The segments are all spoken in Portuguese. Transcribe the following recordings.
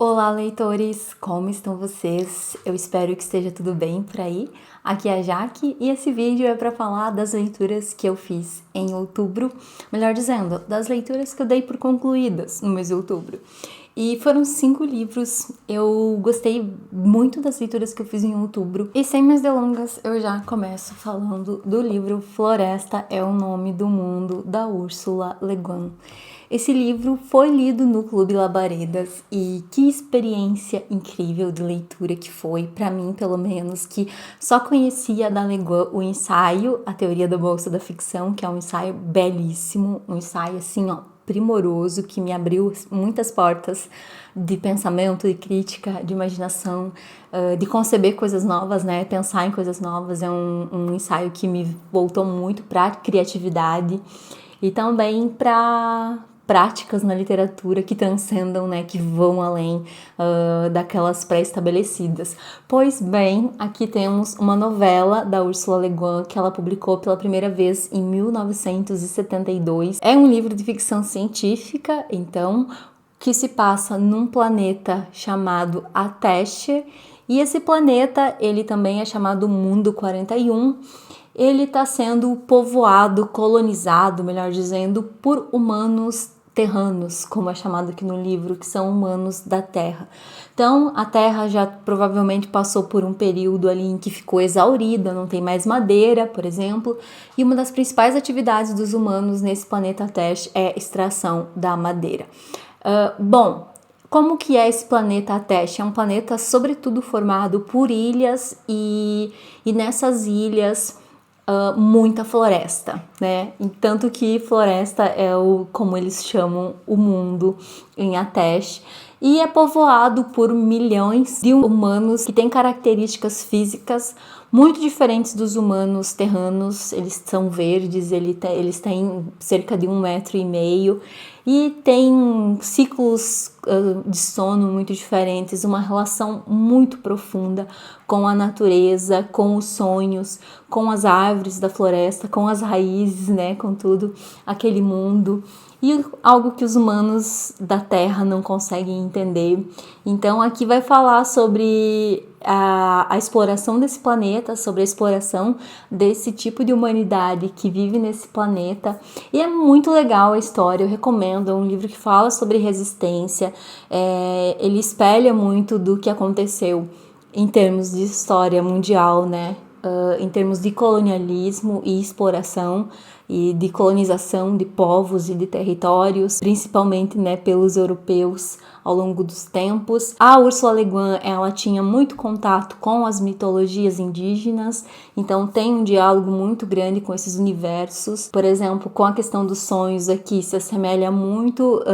Olá, leitores! Como estão vocês? Eu espero que esteja tudo bem por aí. Aqui é a Jaque e esse vídeo é para falar das leituras que eu fiz em outubro, melhor dizendo, das leituras que eu dei por concluídas no mês de outubro. E foram 5 livros, eu gostei muito das leituras que eu fiz em outubro. E sem mais delongas, eu já começo falando do livro Floresta é o Nome do Mundo, da Ursula Le Guin. Esse livro foi lido no Clube Labaredas e que experiência incrível de leitura que foi, para mim pelo menos, que só conhecia da Le Guin o ensaio, A Teoria da Bolsa da Ficção, que é um ensaio belíssimo, um ensaio assim, ó, primoroso, que me abriu muitas portas de pensamento, de crítica, de imaginação, de conceber coisas novas, né? Pensar em coisas novas. É um ensaio que me voltou muito para a criatividade e também para práticas na literatura que transcendam, né, que vão além daquelas pré-estabelecidas. Pois bem, aqui temos uma novela da Ursula Le Guin que ela publicou pela primeira vez em 1972. É um livro de ficção científica, então, que se passa num planeta chamado Ateste, e esse planeta, ele também é chamado Mundo 41, ele está sendo povoado, colonizado, melhor dizendo, por humanos terranos, como é chamado aqui no livro, que são humanos da Terra. Então, a Terra já provavelmente passou por um período ali em que ficou exaurida, não tem mais madeira, por exemplo, e uma das principais atividades dos humanos nesse planeta Teste é a extração da madeira. Como que é esse planeta Teste? É um planeta sobretudo formado por ilhas e nessas ilhas muita floresta, né? Tanto que floresta é como eles chamam o mundo em Ateste, e é povoado por milhões de humanos que têm características muito diferentes dos humanos terranos. Eles são verdes, eles têm cerca de 1,5 metro e têm ciclos de sono muito diferentes, uma relação muito profunda com a natureza, com os sonhos, com as árvores da floresta, com as raízes, né, com tudo aquele mundo. E algo que os humanos da Terra não conseguem entender. Então aqui vai falar sobre a exploração desse planeta, sobre a exploração desse tipo de humanidade que vive nesse planeta. E é muito legal a história, eu recomendo, é um livro que fala sobre resistência, ele espelha muito do que aconteceu em termos de história mundial, né? Em termos de colonialismo e exploração e de colonização de povos e de territórios, principalmente, né, pelos europeus ao longo dos tempos. A Ursula Le Guin, ela tinha muito contato com as mitologias indígenas, então tem um diálogo muito grande com esses universos. Por exemplo, com a questão dos sonhos aqui, se assemelha muito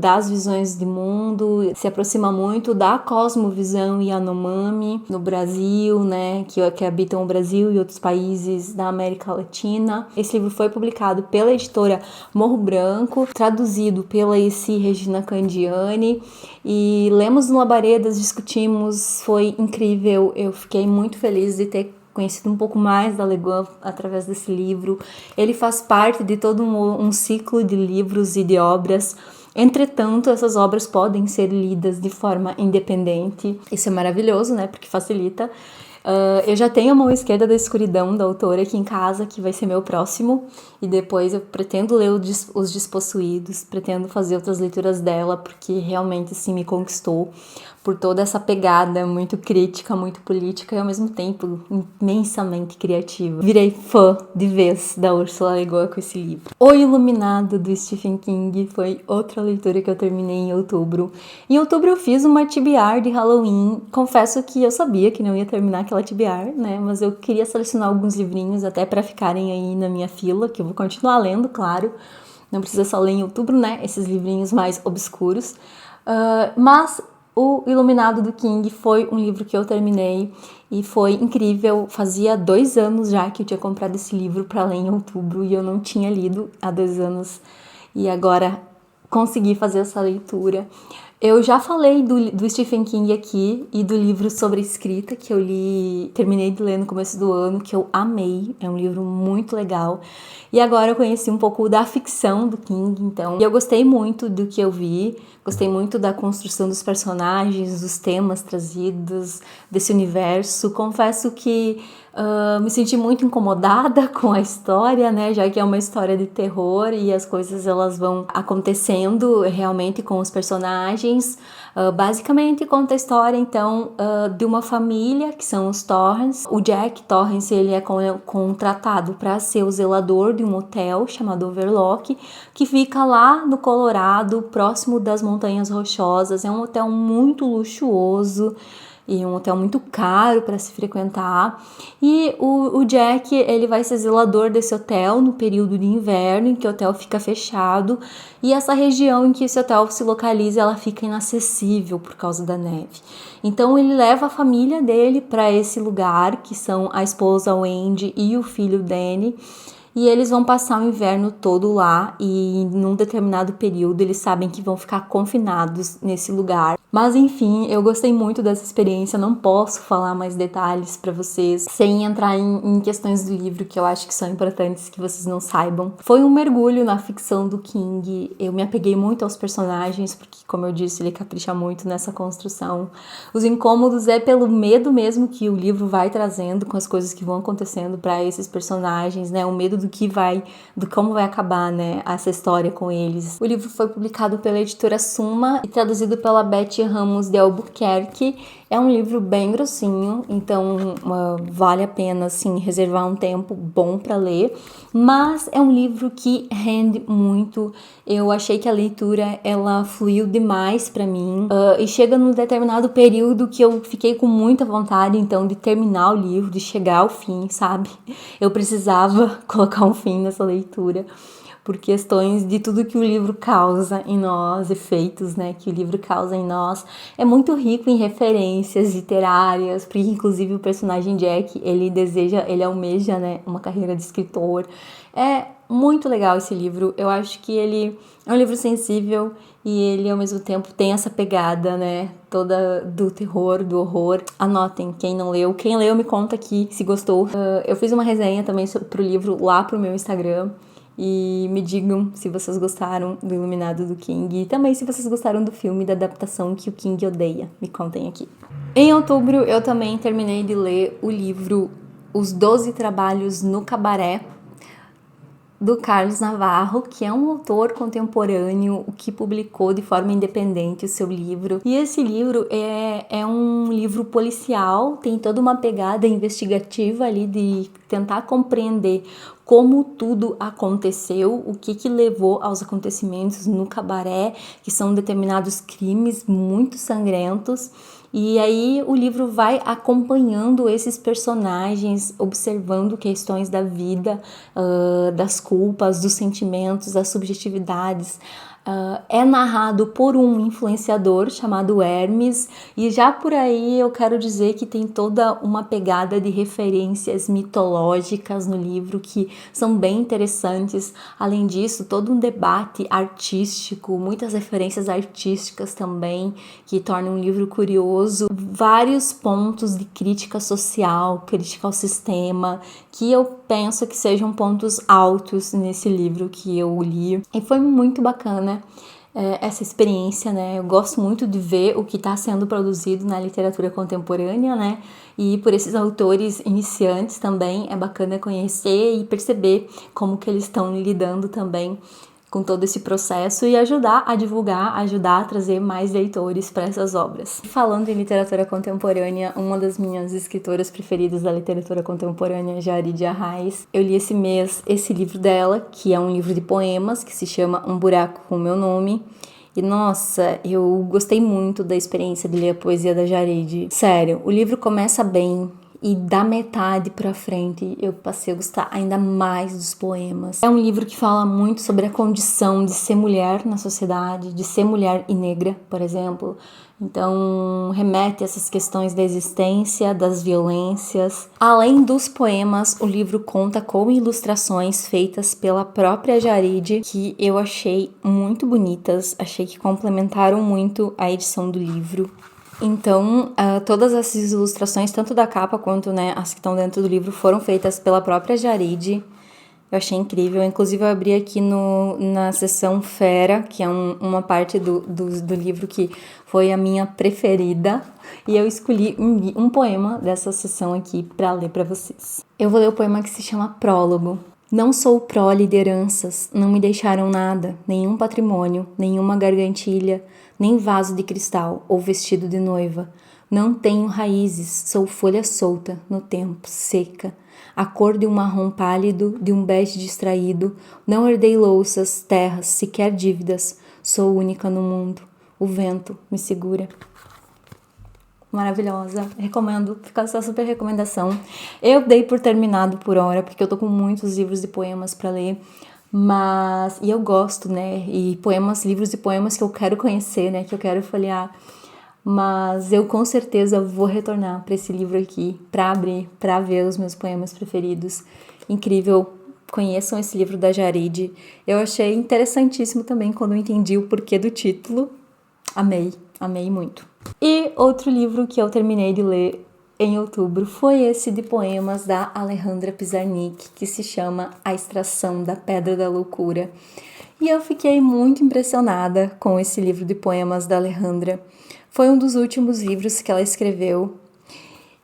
das visões de mundo, se aproxima muito da cosmovisão Yanomami no Brasil, né, que habitam o Brasil e outros países da América Latina. Esse livro foi publicado pela editora Morro Branco, traduzido pela Eci Regina Candiani, e lemos no Labaredas, discutimos, foi incrível. Eu fiquei muito feliz de ter conhecido um pouco mais da Le Guin através desse livro. Ele faz parte de todo um ciclo de livros e de obras. Entretanto, essas obras podem ser lidas de forma independente. Isso é maravilhoso, né? Porque facilita. Eu já tenho A Mão Esquerda da Escuridão, da autora, aqui em casa, que vai ser meu próximo. E depois eu pretendo ler Os Despossuídos, pretendo fazer outras leituras dela, porque realmente, assim, me conquistou por toda essa pegada muito crítica, muito política e ao mesmo tempo imensamente criativa. Virei fã de vez da Ursula Le Guin com esse livro. O Iluminado, do Stephen King, foi outra leitura que eu terminei em outubro. Em outubro eu fiz uma TBR de Halloween. Confesso que eu sabia que não ia terminar aquela TBR, né? Mas eu queria selecionar alguns livrinhos até para ficarem aí na minha fila, que eu vou continuar lendo, claro. Não precisa só ler em outubro, né? Esses livrinhos mais obscuros. Mas O Iluminado, do King, foi um livro que eu terminei e foi incrível. Fazia 2 anos já que eu tinha comprado esse livro para ler em outubro e eu não tinha lido há 2 anos. E agora consegui fazer essa leitura. Eu já falei do Stephen King aqui e do livro sobre escrita que eu terminei de ler no começo do ano, que eu amei, é um livro muito legal. E agora eu conheci um pouco da ficção do King, então eu gostei muito do que eu vi, gostei muito da construção dos personagens, dos temas trazidos, desse universo. Confesso que me senti muito incomodada com a história, né, já que é uma história de terror e as coisas elas vão acontecendo realmente com os personagens. Basicamente conta a história então de uma família que são os Torrance. O Jack Torrance ele é contratado para ser o zelador de um hotel chamado Overlook, que fica lá no Colorado, próximo das Montanhas Rochosas. É um hotel muito luxuoso e um hotel muito caro para se frequentar. E o Jack ele vai ser zelador desse hotel no período de inverno, em que o hotel fica fechado, e essa região em que esse hotel se localiza ela fica inacessível por causa da neve. Então ele leva a família dele para esse lugar, que são a esposa Wendy e o filho Danny, e eles vão passar o inverno todo lá, e num determinado período eles sabem que vão ficar confinados nesse lugar. Mas enfim, eu gostei muito dessa experiência, não posso falar mais detalhes para vocês sem entrar em questões do livro que eu acho que são importantes que vocês não saibam. Foi um mergulho na ficção do King, eu me apeguei muito aos personagens, porque como eu disse, ele capricha muito nessa construção. Os incômodos é pelo medo mesmo que o livro vai trazendo com as coisas que vão acontecendo para esses personagens, né? O medo do como vai acabar, né, essa história com eles. O livro foi publicado pela editora Suma e traduzido pela Betty Ramos de Albuquerque. É um livro bem grossinho, então vale a pena, assim, reservar um tempo bom para ler, mas é um livro que rende muito. Eu achei que a leitura, ela fluiu demais para mim, e chega num determinado período que eu fiquei com muita vontade, então, de terminar o livro, de chegar ao fim, sabe? Eu precisava colocar um fim nessa leitura, por questões de tudo que o livro causa em nós, efeitos, né, que o livro causa em nós. É muito rico em referências literárias, porque inclusive o personagem Jack, ele almeja, né, uma carreira de escritor. É muito legal esse livro, eu acho que ele é um livro sensível e ele ao mesmo tempo tem essa pegada, né, toda do terror, do horror. Anotem, quem não leu, quem leu me conta aqui se gostou. Eu fiz uma resenha também pro livro lá pro meu Instagram. E me digam se vocês gostaram do Iluminado do King e também se vocês gostaram do filme da adaptação que o King odeia. Me contem aqui. Em outubro eu também terminei de ler o livro Os 12 Trabalhos no Cabaré, do Carlos Navarro, que é um autor contemporâneo que publicou de forma independente o seu livro. E esse livro é um livro policial, tem toda uma pegada investigativa ali de tentar compreender como tudo aconteceu, o que levou aos acontecimentos no cabaré, que são determinados crimes muito sangrentos. E aí o livro vai acompanhando esses personagens, observando questões da vida, das culpas, dos sentimentos, das subjetividades. É narrado por um influenciador chamado Hermes, e já por aí eu quero dizer que tem toda uma pegada de referências mitológicas no livro que são bem interessantes. Além disso, todo um debate artístico, muitas referências artísticas também, que tornam um livro curioso. Vários pontos de crítica social, crítica ao sistema, que eu penso que sejam pontos altos nesse livro que eu li. E foi muito bacana essa experiência, né? Eu gosto muito de ver o que está sendo produzido na literatura contemporânea, né? E por esses autores iniciantes também é bacana conhecer e perceber como que eles estão lidando também com todo esse processo e ajudar a divulgar, ajudar a trazer mais leitores para essas obras. Falando em literatura contemporânea, uma das minhas escritoras preferidas da literatura contemporânea, Jari Arraes, eu li esse mês esse livro dela, que é um livro de poemas, que se chama Um Buraco com Meu Nome. E nossa, eu gostei muito da experiência de ler a poesia da Jared. Sério, o livro começa bem, e da metade pra frente eu passei a gostar ainda mais dos poemas. É um livro que fala muito sobre a condição de ser mulher na sociedade, de ser mulher e negra, por exemplo. Então, remete a essas questões da existência, das violências. Além dos poemas, o livro conta com ilustrações feitas pela própria Jarid, que eu achei muito bonitas, achei que complementaram muito a edição do livro. Então, todas essas ilustrações, tanto da capa quanto, né, as que estão dentro do livro, foram feitas pela própria Jarid. Eu achei incrível. Inclusive, eu abri aqui na seção Fera, que é uma parte do livro que foi a minha preferida. E eu escolhi um poema dessa seção aqui para ler para vocês. Eu vou ler o poema que se chama Prólogo. Não sou prole de heranças, não me deixaram nada, nenhum patrimônio, nenhuma gargantilha, nem vaso de cristal ou vestido de noiva. Não tenho raízes, sou folha solta, no tempo, seca. A cor de um marrom pálido, de um bege distraído. Não herdei louças, terras, sequer dívidas. Sou única no mundo. O vento me segura. Maravilhosa. Recomendo. Fica essa super recomendação. Eu dei por terminado por hora, porque eu tô com muitos livros de poemas para ler. E eu gosto, né? E livros de poemas que eu quero conhecer, né? Que eu quero folhear. Mas eu com certeza vou retornar para esse livro aqui, para abrir, para ver os meus poemas preferidos. Incrível, conheçam esse livro da Jarid. Eu achei interessantíssimo também quando eu entendi o porquê do título. Amei muito. E outro livro que eu terminei de ler em outubro foi esse de poemas da Alejandra Pizarnik, que se chama A Extração da Pedra da Loucura. E eu fiquei muito impressionada com esse livro de poemas da Alejandra. Foi um dos últimos livros que ela escreveu.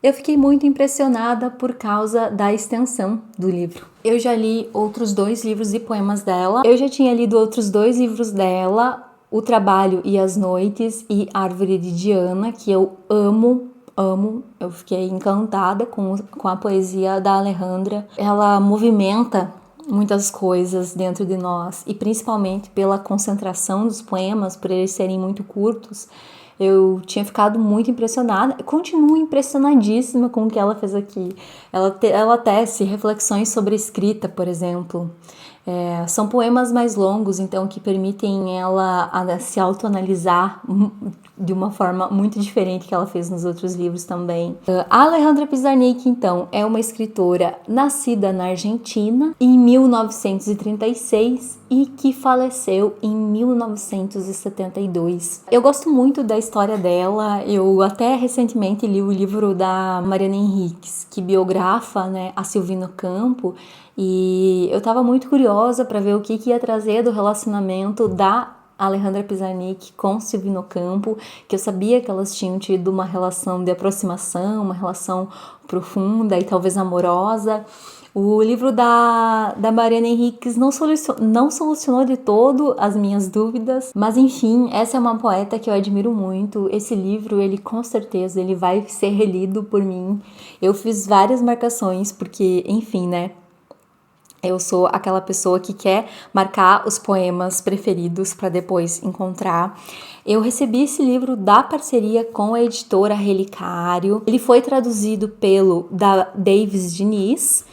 Eu fiquei muito impressionada por causa da extensão do livro. Eu já li outros 2 livros de poemas dela. Eu já tinha lido outros 2 livros dela, O Trabalho e as Noites e Árvore de Diana, que eu amo. Eu fiquei encantada com a poesia da Alejandra. Ela movimenta muitas coisas dentro de nós, e principalmente pela concentração dos poemas, por eles serem muito curtos. Eu tinha ficado muito impressionada, continuo impressionadíssima com o que ela fez aqui. Ela tece reflexões sobre escrita, por exemplo. São poemas mais longos, então, que permitem ela se autoanalisar de uma forma muito diferente que ela fez nos outros livros também. A Alejandra Pizarnik, então, é uma escritora nascida na Argentina em 1936 e que faleceu em 1972. Eu gosto muito da história dela. Eu até recentemente li o livro da Mariana Henriques, que biografa, né, a Silvina Campo, e eu estava muito curiosa para ver o que ia trazer do relacionamento da Alejandra Pizarnik com Silvino Campo, que eu sabia que elas tinham tido uma relação de aproximação, uma relação profunda e talvez amorosa. O livro da Mariana Henriques não solucionou de todo as minhas dúvidas, mas enfim, essa é uma poeta que eu admiro muito. Esse livro, ele com certeza, ele vai ser relido por mim. Eu fiz várias marcações, porque, enfim, né? Eu sou aquela pessoa que quer marcar os poemas preferidos para depois encontrar. Eu recebi esse livro da parceria com a editora Relicário. Ele foi traduzido pelo Davis Diniz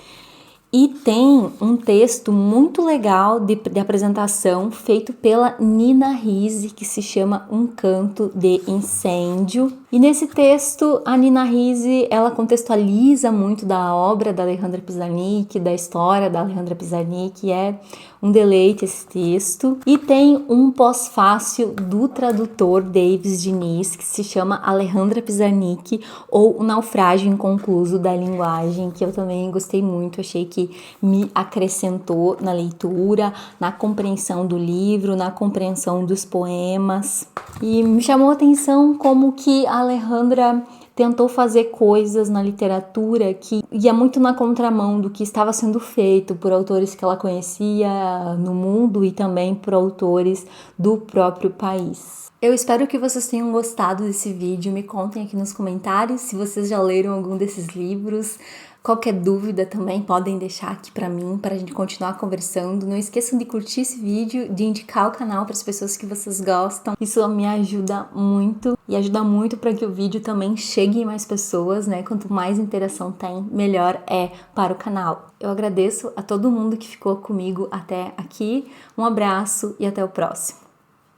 e tem um texto muito legal de apresentação feito pela Nina Risse, que se chama Um Canto de Incêndio. E nesse texto, a Nina Risse, ela contextualiza muito da obra da Alejandra Pizarnik, da história da Alejandra Pizarnik. É um deleite esse texto. E tem um pós-fácil do tradutor Davis Diniz, que se chama Alejandra Pizarnik, ou O Naufrágio Inconcluso da Linguagem, que eu também gostei muito. Achei que me acrescentou na leitura, na compreensão do livro, na compreensão dos poemas. E me chamou a atenção como que a Alejandra tentou fazer coisas na literatura que ia muito na contramão do que estava sendo feito por autores que ela conhecia no mundo e também por autores do próprio país. Eu espero que vocês tenham gostado desse vídeo. Me contem aqui nos comentários se vocês já leram algum desses livros. Qualquer dúvida também podem deixar aqui pra mim, para a gente continuar conversando. Não esqueçam de curtir esse vídeo, de indicar o canal para as pessoas que vocês gostam. Isso me ajuda muito e ajuda muito para que o vídeo também chegue em mais pessoas, né? Quanto mais interação tem, melhor é para o canal. Eu agradeço a todo mundo que ficou comigo até aqui. Um abraço e até o próximo.